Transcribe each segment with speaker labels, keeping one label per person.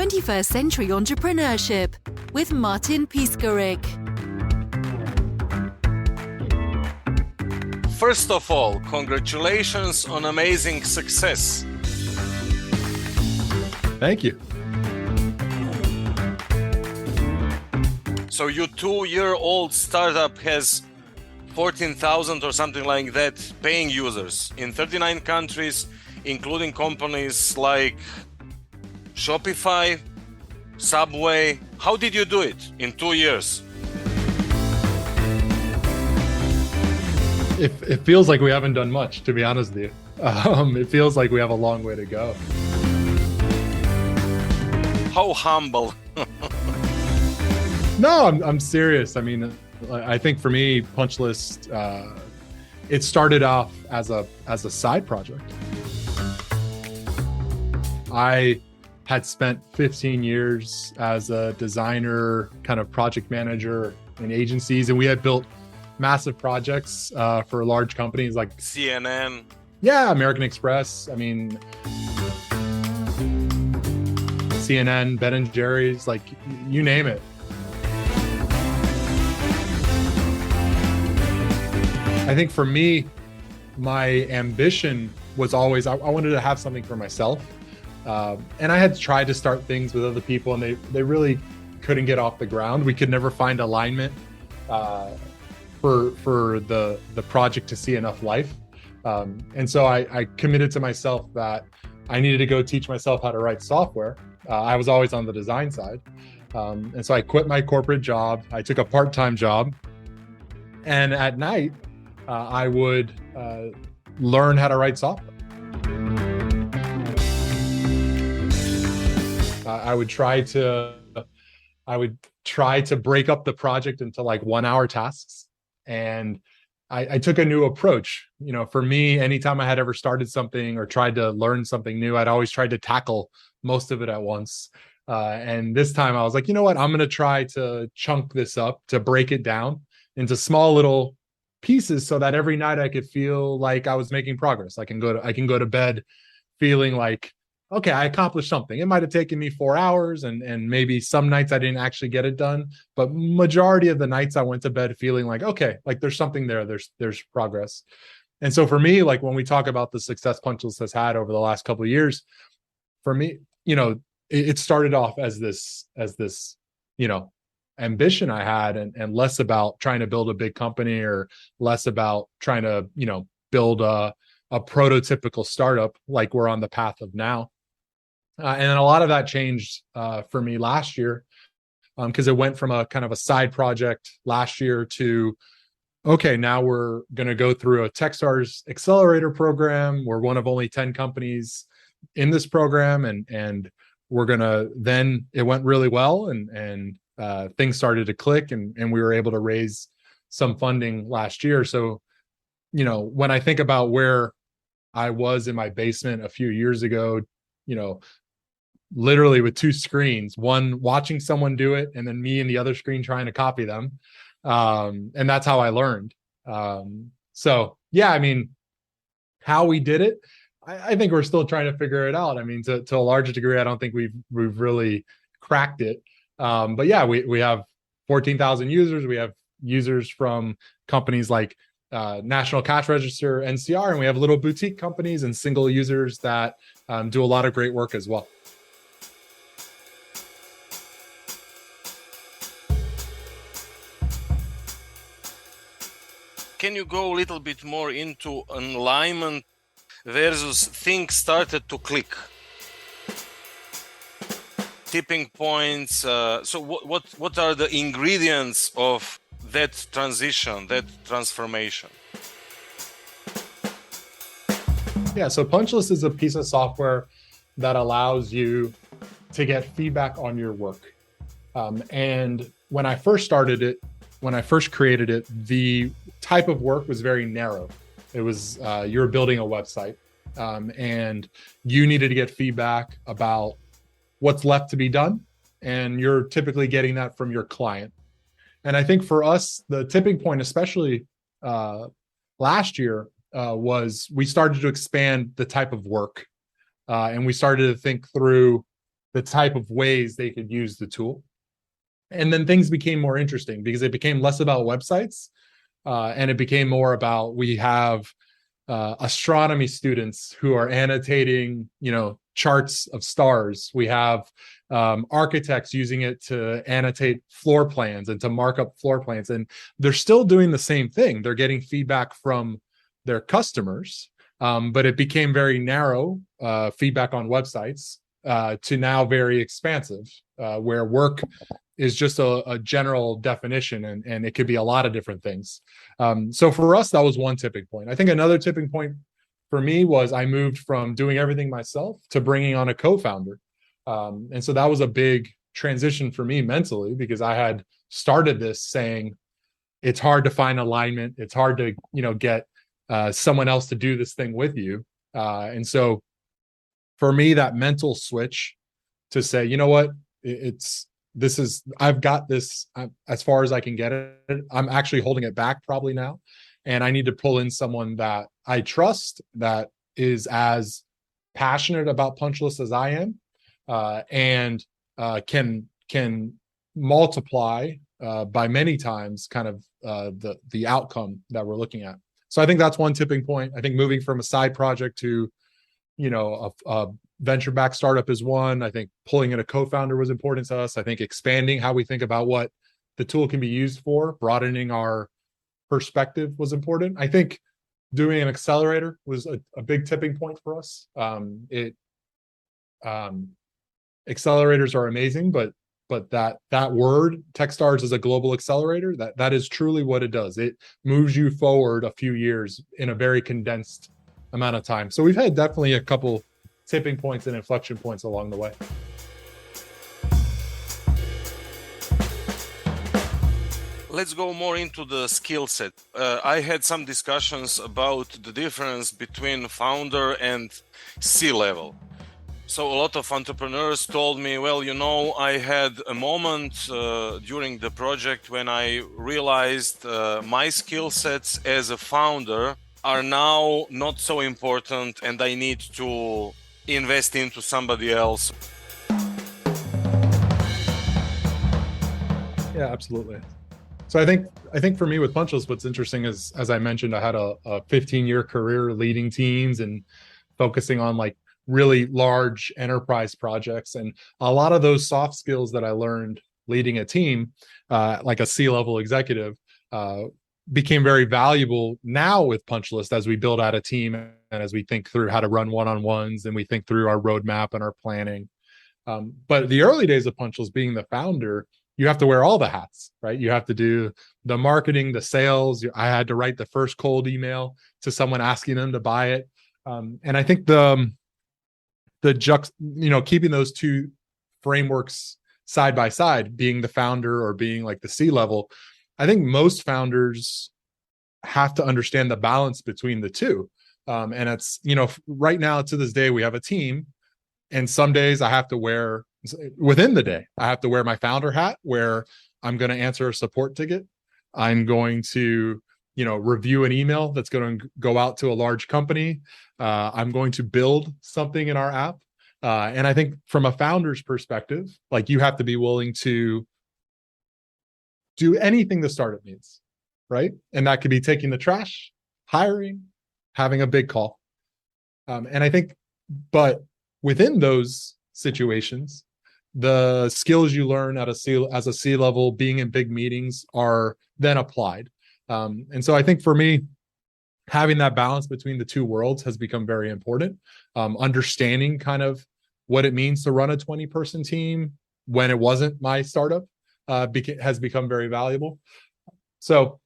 Speaker 1: 21st Century Entrepreneurship with Martin Piskarik.
Speaker 2: First of all, congratulations on amazing success.
Speaker 3: Thank you.
Speaker 2: So your 2-year-old startup has 14,000 or something like that paying users in 39 countries, including companies like Shopify, Subway. How did you do it in 2 years?
Speaker 3: It feels like we haven't done much, to be honest with you. It feels like we have a long way to go.
Speaker 2: How humble.
Speaker 3: No, I'm serious. I mean, I think for me, Punchlist, it started off as a side project. I had spent 15 years as a designer, kind of project manager in agencies, and we had built massive projects for large companies like
Speaker 2: CNN.
Speaker 3: Yeah, American Express. I mean, CNN, Ben & Jerry's, like you name it. I think for me, my ambition was always, I wanted to have something for myself. And I had tried to start things with other people and they really couldn't get off the ground. We could never find alignment for the project to see enough life. And so I committed to myself that I needed to go teach myself how to write software. I was always on the design side. And so I quit my corporate job. I took a part-time job. And at night, I would learn how to write software. I would try to break up the project into like 1-hour tasks. And I took a new approach. You know, for me, anytime I had ever started something or tried to learn something new, I'd always tried to tackle most of it at once. And this time I was like, you know what, I'm going to try to chunk this up, to break it down into small little pieces so that every night I could feel like I was making progress. I can go to bed feeling like, okay, I accomplished something. It might have taken me 4 hours and maybe some nights I didn't actually get it done, but majority of the nights I went to bed feeling like, okay, like there's something there, there's progress. And so for me, like when we talk about the success Punchlist has had over the last couple of years, for me, you know, it started off as this, you know, ambition I had and less about trying to build a big company or less about trying to, you know, build a prototypical startup like we're on the path of now. And then a lot of that changed for me last year because it went from a kind of a side project last year to, okay, now we're going to go through a Techstars accelerator program. We're one of only 10 companies in this program. And we're going to, then it went really well and things started to click and we were able to raise some funding last year. So, you know, when I think about where I was in my basement a few years ago, you know, literally with 2 screens, one watching someone do it and then me in the other screen trying to copy them. And that's how I learned. So yeah, I mean, how we did it, I think we're still trying to figure it out. I mean, to a larger degree, I don't think we've really cracked it. But yeah, we have 14,000 users. We have users from companies like National Cash Register, NCR, and we have little boutique companies and single users that do a lot of great work as well.
Speaker 2: Can you go a little bit more into alignment versus things started to click? Tipping points. So what are the ingredients of that transition, that transformation?
Speaker 3: Yeah, so Punchlist is a piece of software that allows you to get feedback on your work. And when I first started it, when I first created it, the type of work was very narrow. It was you're building a website and you needed to get feedback about what's left to be done. And you're typically getting that from your client. And I think for us, the tipping point, especially last year, was we started to expand the type of work. And we started to think through the type of ways they could use the tool. And then things became more interesting because it became less about websites, and it became more about, we have astronomy students who are annotating, charts of stars. We have architects using it to annotate floor plans and to mark up floor plans. And they're still doing the same thing. They're getting feedback from their customers, but it became very narrow feedback on websites to now very expansive, where work is just a general definition, and it could be a lot of different things. So for us, that was one tipping point. I think another tipping point for me was I moved from doing everything myself to bringing on a co-founder. And so that was a big transition for me mentally, because I had started this saying it's hard to find alignment. It's hard to, get someone else to do this thing with you. And so for me, that mental switch to say, you know what, I've got this as far as I can get it. I'm actually holding it back probably now. And I need to pull in someone that I trust, that is as passionate about Punchless as I am, and can multiply by many times kind of the outcome that we're looking at. So I think that's one tipping point. I think moving from a side project to, a venture-backed startup is one. I think pulling in a co-founder was important to us. I think expanding how we think about what the tool can be used for, broadening our perspective was important. I think doing an accelerator was a big tipping point for us. Accelerators are amazing, but that word, Techstars, is a global accelerator. That is truly what it does. It moves you forward a few years in a very condensed amount of time. So we've had definitely a couple tipping points and inflection points along the way.
Speaker 2: Let's go more into the skill set. I had some discussions about the difference between founder and C-level. So a lot of entrepreneurs told me, well, I had a moment during the project when I realized my skill sets as a founder are now not so important, and I need to invest into somebody else.
Speaker 3: Yeah, absolutely. So I think for me with Punchless, what's interesting is, as I mentioned, I had a 15-year career leading teams and focusing on like really large enterprise projects. And a lot of those soft skills that I learned leading a team, like a C-level executive, became very valuable now with Punchless as we build out a team and as we think through how to run one-on-ones and we think through our roadmap and our planning. But the early days of Punchless, being the founder, you have to wear all the hats, right? You have to do the marketing, the sales. I had to write the first cold email to someone asking them to buy it. And I think keeping those two frameworks side by side, being the founder or being like the C-level, I think most founders have to understand the balance between the two. And it's, right now to this day, we have a team, and some days I have to wear, within the day, I have to wear my founder hat, where I'm going to answer a support ticket. I'm going to, review an email that's going to go out to a large company. I'm going to build something in our app. And I think from a founder's perspective, like, you have to be willing to do anything the startup needs, right? And that could be taking the trash, hiring, having a big call. And I think, but within those situations, the skills you learn as a C-level, being in big meetings, are then applied. And so I think for me, having that balance between the two worlds has become very important. Understanding kind of what it means to run a 20-person team when it wasn't my startup has become very valuable. So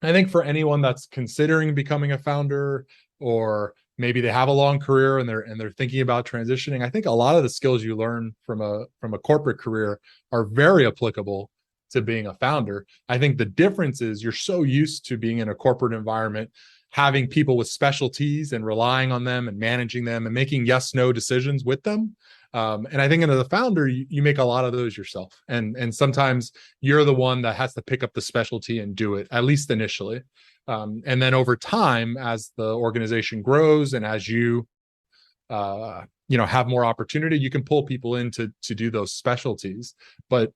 Speaker 3: I think for anyone that's considering becoming a founder, or maybe they have a long career and they're thinking about transitioning, I think a lot of the skills you learn from a corporate career are very applicable to being a founder. I think the difference is you're so used to being in a corporate environment, having people with specialties and relying on them and managing them and making yes/no decisions with them. And I think as a founder, you make a lot of those yourself. And sometimes you're the one that has to pick up the specialty and do it, at least initially. And then over time, as the organization grows and as you have more opportunity, you can pull people in to do those specialties, but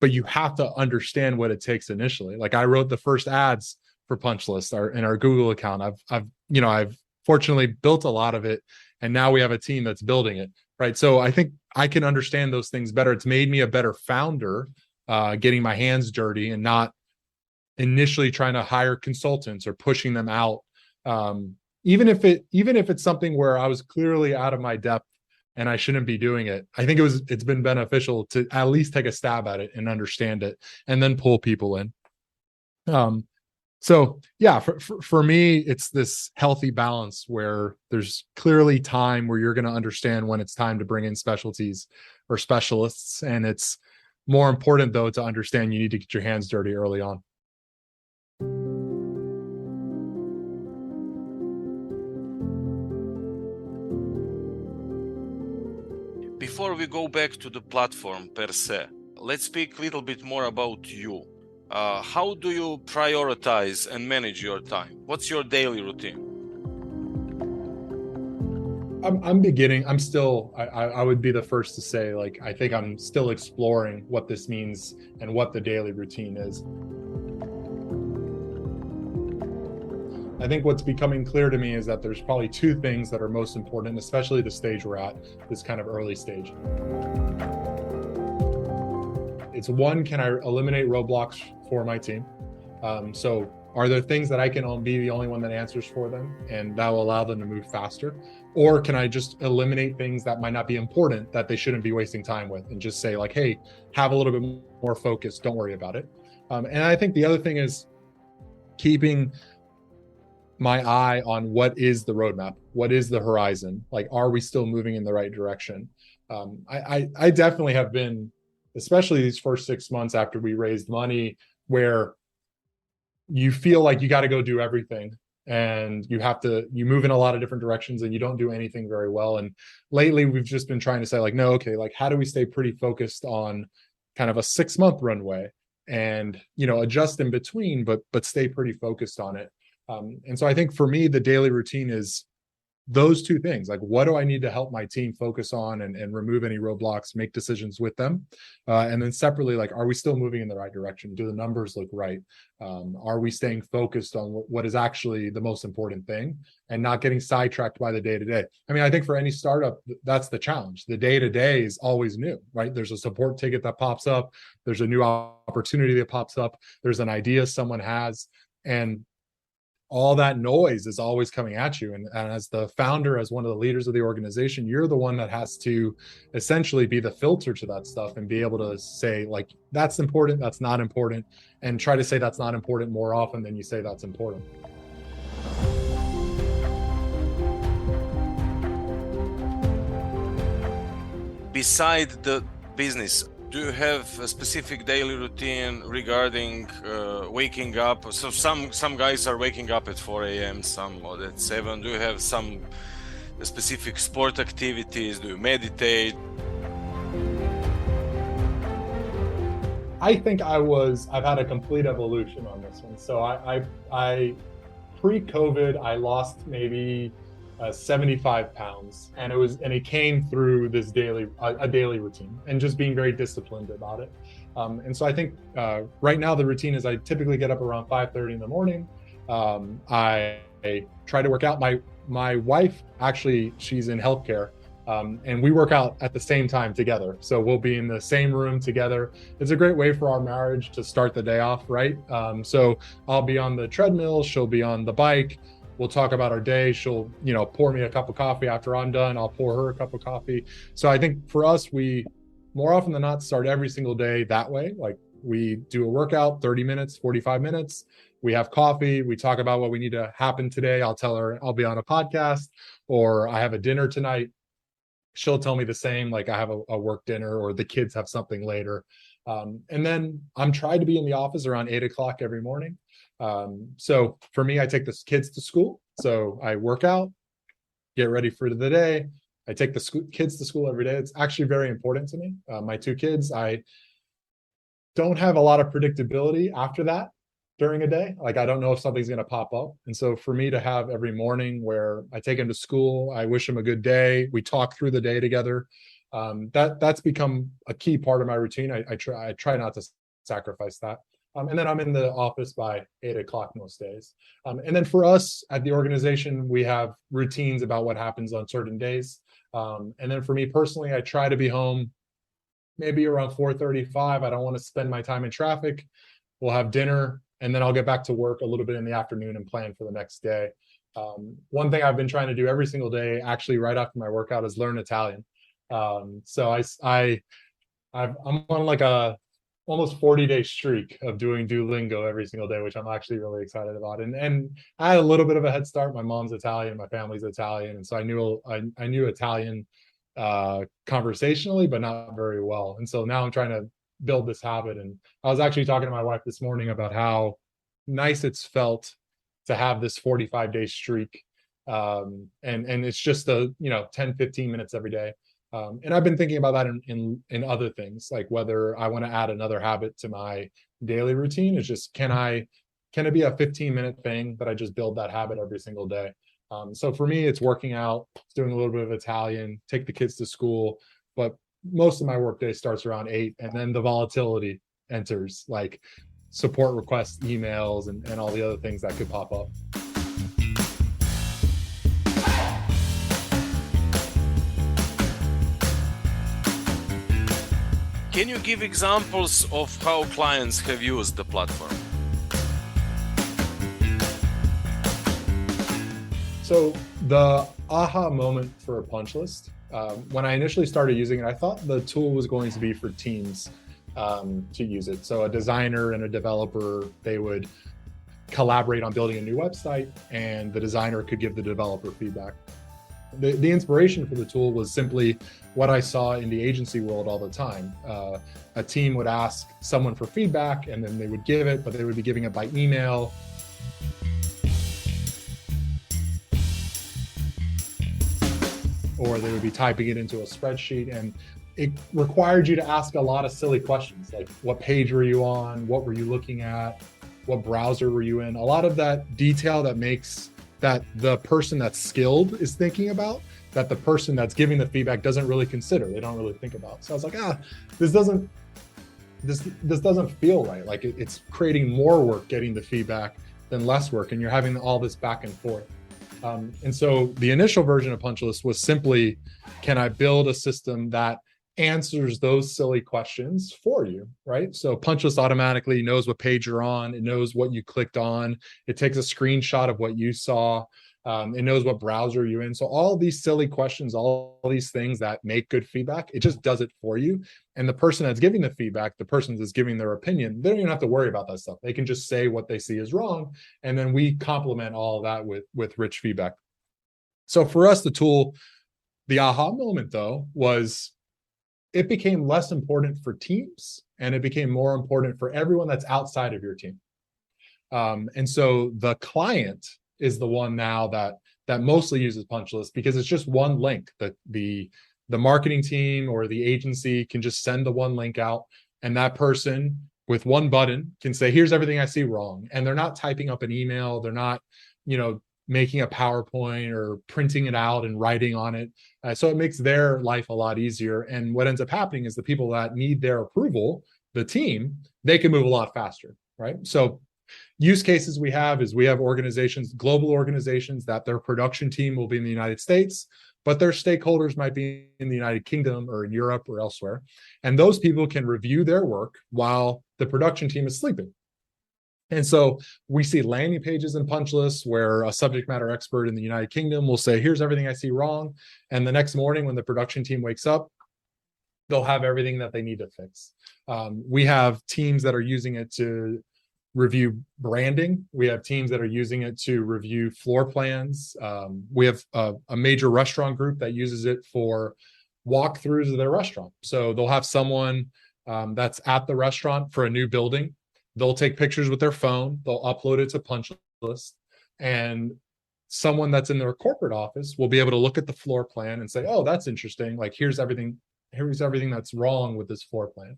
Speaker 3: you have to understand what it takes initially. Like I wrote the first ads for Punch List in our Google account. I've fortunately built a lot of it, and now we have a team that's building it, right? So I think I can understand those things better. It's made me a better founder, getting my hands dirty and not initially trying to hire consultants or pushing them out. Even if it's something where I was clearly out of my depth and I shouldn't be doing it, I think it's been beneficial to at least take a stab at it and understand it, and then pull people in. So yeah, for me, it's this healthy balance where there's clearly time where you're going to understand when it's time to bring in specialties or specialists, and it's more important though to understand you need to get your hands dirty early on.
Speaker 2: Before we go back to the platform per se, let's speak a little bit more about you. How do you prioritize and manage your time? What's your daily routine?
Speaker 3: I would be the first to say, like, I think I'm still exploring what this means and what the daily routine is. I think what's becoming clear to me is that there's probably two things that are most important, especially the stage we're at, this kind of early stage. It's one, can I eliminate roadblocks for my team? So are there things that I can be the only one that answers for them, and that will allow them to move faster? Or can I just eliminate things that might not be important, that they shouldn't be wasting time with, and just say like, hey, have a little bit more focus, don't worry about it. And I think the other thing is keeping my eye on what is the roadmap, what is the horizon, like, are we still moving in the right direction? I definitely have been, especially these first 6 months after we raised money, where you feel like you got to go do everything, and you move in a lot of different directions and you don't do anything very well. And lately we've just been trying to say like, no, okay, like how do we stay pretty focused on kind of a 6-month runway and adjust in between, but stay pretty focused on it. And so I think for me, the daily routine is those two things. Like, what do I need to help my team focus on and remove any roadblocks, make decisions with them? And then separately, like, are we still moving in the right direction? Do the numbers look right? Are we staying focused on what is actually the most important thing and not getting sidetracked by the day-to-day? I mean, I think for any startup, that's the challenge. The day-to-day is always new, right? There's a support ticket that pops up. There's a new opportunity that pops up. There's an idea someone has. And all that noise is always coming at you. And as the founder, as one of the leaders of the organization, you're the one that has to essentially be the filter to that stuff and be able to say, like, that's important, that's not important, and try to say that's not important more often than you say that's important.
Speaker 2: Beside the business, do you have a specific daily routine regarding waking up? So some guys are waking up at 4 a.m., some at 7. Do you have some specific sport activities? Do you meditate?
Speaker 3: I think I've had a complete evolution on this one. So I pre-COVID, I lost maybe 75 pounds, and it came through this a daily routine and just being very disciplined about it. And so I think right now the routine is I typically get up around 5:30 in the morning. I try to work out. My wife, actually, she's in healthcare, and we work out at the same time together. So we'll be in the same room together. It's a great way for our marriage to start the day off, right? So I'll be on the treadmill, she'll be on the bike. We'll talk about our day. She'll, pour me a cup of coffee after I'm done. I'll pour her a cup of coffee. So I think for us, we more often than not start every single day that way. Like, we do a workout, 30 minutes, 45 minutes. We have coffee. We talk about what we need to happen today. I'll tell her I'll be on a podcast, or I have a dinner tonight. She'll tell me the same, like I have a work dinner, or the kids have something later. And then I'm trying to be in the office around 8 o'clock every morning. So for me, I take the kids to school. So I work out, get ready for the day. I take the kids to school every day. It's actually very important to me. My two kids, I don't have a lot of predictability after that during a day. Like, I don't know if something's going to pop up. And so for me to have every morning where I take him to school, I wish him a good day, we talk through the day together, that's become a key part of my routine. I try not to sacrifice that. And then I'm in the office by 8 o'clock most days. And then for us at the organization, we have routines about what happens on certain days. And then for me personally, I try to be home maybe around 4:35. I don't want to spend my time in traffic. We'll have dinner, and then I'll get back to work a little bit in the afternoon and plan for the next day. One thing I've been trying to do every single day, actually right after my workout, is learn Italian. So I'm on like a almost 40-day streak of doing Duolingo every single day, which I'm actually really excited about. And I had a little bit of a head start. My mom's Italian, my family's Italian, and so I knew Italian conversationally, but not very well. And so now I'm trying to build this habit. And I was actually talking to my wife this morning about how nice it's felt to have this 45-day streak. And it's just 10, 15 minutes every day. And I've been thinking about that in other things, like whether I want to add another habit to my daily routine. Is just, can it be a 15-minute thing that I just build that habit every single day? So for me, it's working out, it's doing a little bit of Italian, take the kids to school, but most of my workday starts around 8, and then the volatility enters, like support requests, emails, and all the other things that could pop up.
Speaker 2: Can you give examples of how clients have used the platform?
Speaker 3: So the aha moment for a punch list, when I initially started using it, I thought the tool was going to be for teams to use it. So a designer and a developer, they would collaborate on building a new website, and the designer could give the developer feedback. The inspiration for the tool was simply what I saw in the agency world all the time. A team would ask someone for feedback, and then they would give it, but they would be giving it by email. Or they would be typing it into a spreadsheet, and it required you to ask a lot of silly questions, like what page were you on? What were you looking at? What browser were you in? A lot of that detail that makes that the person that's skilled is thinking about, that the person that's giving the feedback doesn't really consider, they don't really think about. So I was like, this doesn't feel right. Like it's creating more work getting the feedback than less work, and you're having all this back and forth. And so the initial version of Punch List was simply, can I build a system that answers those silly questions for you, right? So Punch List automatically knows what page you're on. It knows what you clicked on. It takes a screenshot of what you saw. It knows what browser you're in. So all these silly questions, all these things that make good feedback, it just does it for you. And the person that's giving the feedback, the person that's giving their opinion, they don't even have to worry about that stuff. They can just say what they see is wrong. And then we complement all of that with rich feedback. So for us, the tool, the aha moment though, was it became less important for teams, and it became more important for everyone that's outside of your team. And so the client is the one now that mostly uses Punch List, because it's just one link that the marketing team or the agency can just send the one link out, and that person with one button can say, here's everything I see wrong. And they're not typing up an email. They're not, making a PowerPoint or printing it out and writing on it. So it makes their life a lot easier. And what ends up happening is the people that need their approval, the team, they can move a lot faster, right? So use cases we have organizations, global organizations, that their production team will be in the United States, but their stakeholders might be in the United Kingdom or in Europe or elsewhere. And those people can review their work while the production team is sleeping. And so we see landing pages in Punch List where a subject matter expert in the United Kingdom will say, here's everything I see wrong. And the next morning when the production team wakes up, they'll have everything that they need to fix. We have teams that are using it to review branding. We have teams that are using it to review floor plans. We have a major restaurant group that uses it for walkthroughs of their restaurant. So they'll have someone that's at the restaurant for a new building. They'll take pictures with their phone. They'll upload it to Punch List, and someone that's in their corporate office will be able to look at the floor plan and say, oh, that's interesting. Like, here's everything that's wrong with this floor plan.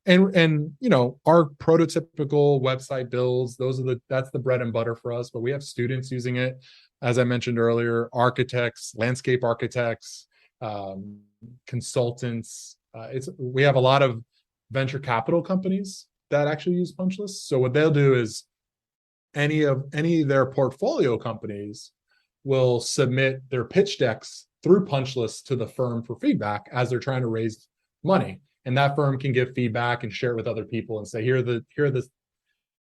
Speaker 3: and our prototypical website builds, that's the bread and butter for us, but we have students using it, as I mentioned earlier, architects, landscape architects, consultants. We have a lot of venture capital companies that actually use punch lists. So what they'll do is any of their portfolio companies will submit their pitch decks through punch lists to the firm for feedback as they're trying to raise money. And that firm can give feedback and share it with other people and say, here are the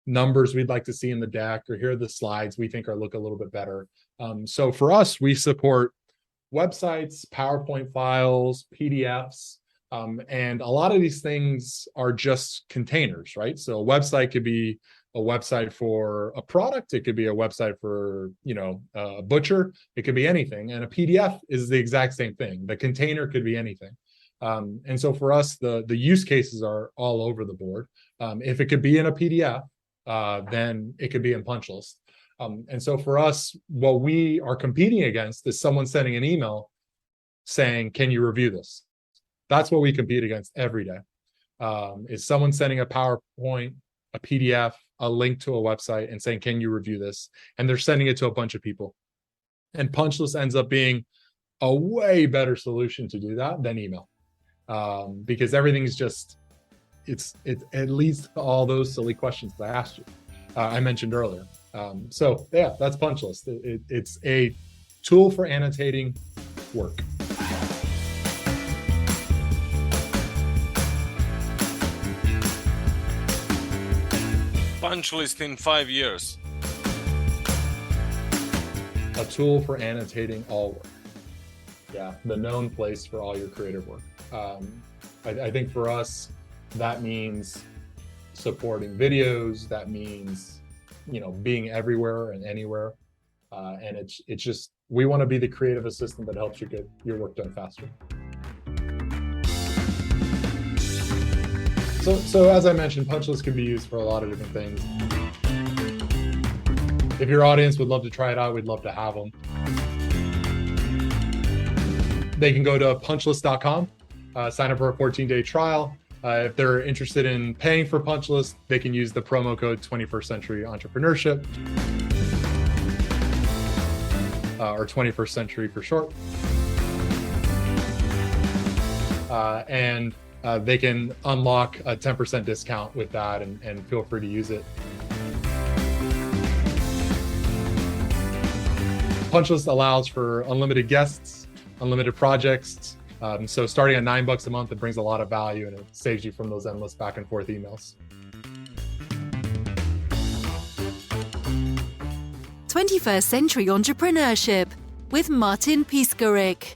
Speaker 3: numbers we'd like to see in the deck, or here are the slides we think look a little bit better. So for us, we support websites, PowerPoint files, PDFs, and a lot of these things are just containers, right? So a website could be a website for a product. It could be a website for, a butcher. It could be anything. And a PDF is the exact same thing. The container could be anything. And so for us, the use cases are all over the board. If it could be in a PDF, then it could be in punch list. And so for us, what we are competing against is someone sending an email saying, can you review this? That's what we compete against every day. Is someone sending a PowerPoint, a PDF, a link to a website and saying, can you review this? And they're sending it to a bunch of people. And punch list ends up being a way better solution to do that than email. Because everything is it leads to all those silly questions that I asked you, I mentioned earlier. So yeah, that's punch list. It's a tool for annotating work.
Speaker 2: Punch list in 5 years.
Speaker 3: A tool for annotating all work. Yeah, the known place for all your creative work. I think for us, that means supporting videos. That means, being everywhere and anywhere. And it's just, we want to be the creative assistant that helps you get your work done faster. So as I mentioned, punch lists can be used for a lot of different things. If your audience would love to try it out, we'd love to have them. They can go to punchlist.com, sign up for a 14-day trial. If they're interested in paying for punch list, they can use the promo code 21st Century Entrepreneurship, or 21st Century for short. And they can unlock a 10% discount with that, and feel free to use it. Punch list allows for unlimited guests, unlimited projects. So starting at $9 a month, it brings a lot of value, and it saves you from those endless back and forth emails.
Speaker 1: 21st Century Entrepreneurship with Martin Piskarik.